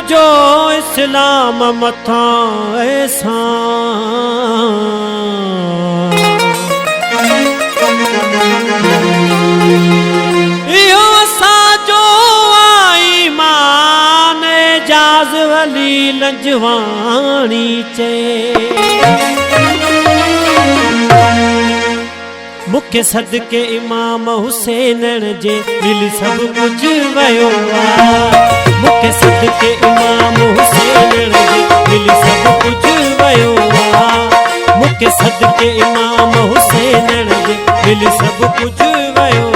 जो इस्लाम मथा ऐसा यो साजो आई मान जाज वली लंजवाणी चे मुख्य सदके इमाम हुसैन जे दिल सब कुछ वयो मुख्य सदके इमाम हुसैन जे दिल सब कुछ वयो मुख्य सदके इमाम हुसैन जे दिल सब कुछ वयो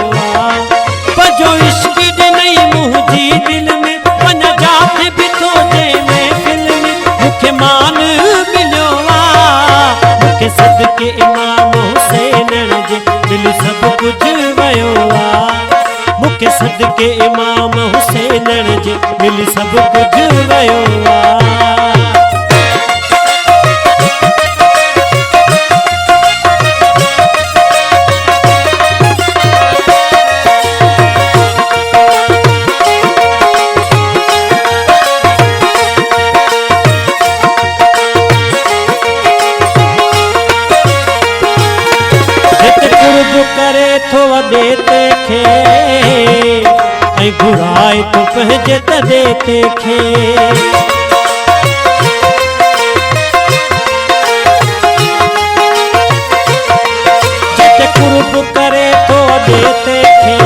पजो इश्क नहीं मुझी दिल में मन जाते भी तो दे महफिल में मुख्य मान मिलो मुख्य सदके इमाम हुसैन जे दिल सब कुछ वयो मुख्य सदके इमाम हुसैन जे दिल सब कुछ वयो करे तो देते खे घुराए तो पहजे देते खे जत कुर्ब करे तो देते खे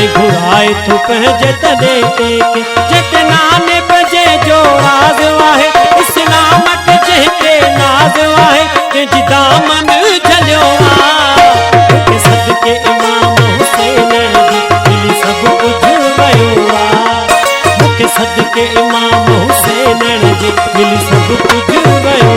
घुराए तो पहजे देते खे जत नाने बजे जो राज वाहे इस्लाम जहते नाज वाहे के दामन झलियो सदके इमाम हुसैन जे दिल सब कुछ वयो मुख्य सदके इमाम हुसैन जे दिल सब कुछ वयो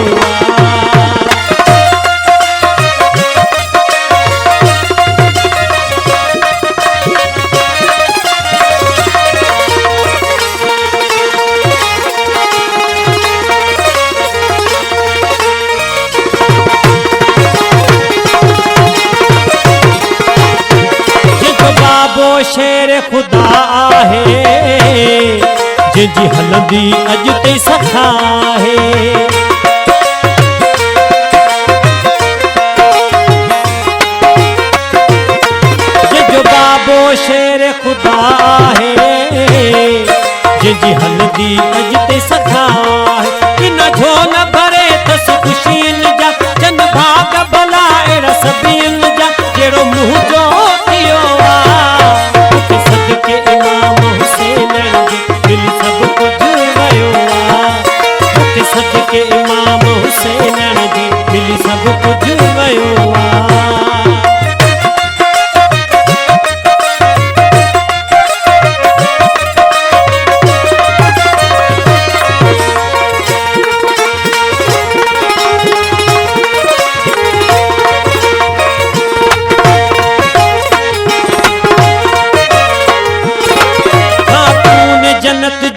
शेर खुदा है जी हलंदी अज ते सखा है जो बाबो शेर खुदा है जी हलंदी अज ते सखा है कि न झोल भरे तस खुशीन जा चंद भाग भला एड़ा सभीन जा जेड़ो मुंह जो थियो सदके इमाम हुसैन जे दिल सब कुछ वयो मुख्य सदके इमाम हुसैन जे दिल सब कुछ वयो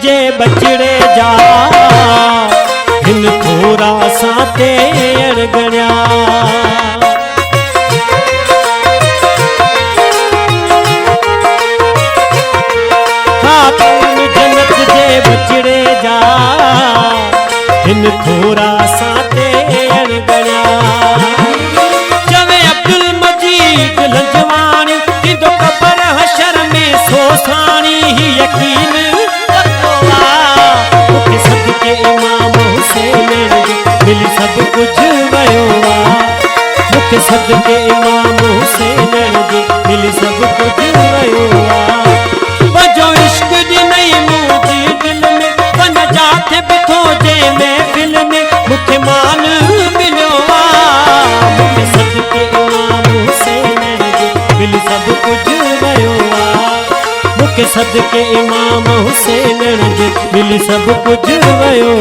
जे बचड़े जा हिन थोड़ा साते अड़गणिया खातून जन्नत जे बचड़े जा हिन थोड़ा साते अड़गणिया चवे अब्दुल मजीद लंजवानी जिंदो कबर हशर में सोसानी ही यकीन सदके इमाम हुसैन जे दिल सब कुछ वयो मुख्य सदके इमाम हुसैन जे दिल सब कुछ वयो बजो इश्क दी नहीं मुझी दिल में बन जाते बिथो जे महफिल में मुख्य मान मिलो मुख्य सदके इमाम हुसैन जे दिल सब कुछ वयो मुख्य सदके इमाम हुसैन जे दिल सब कुछ वयो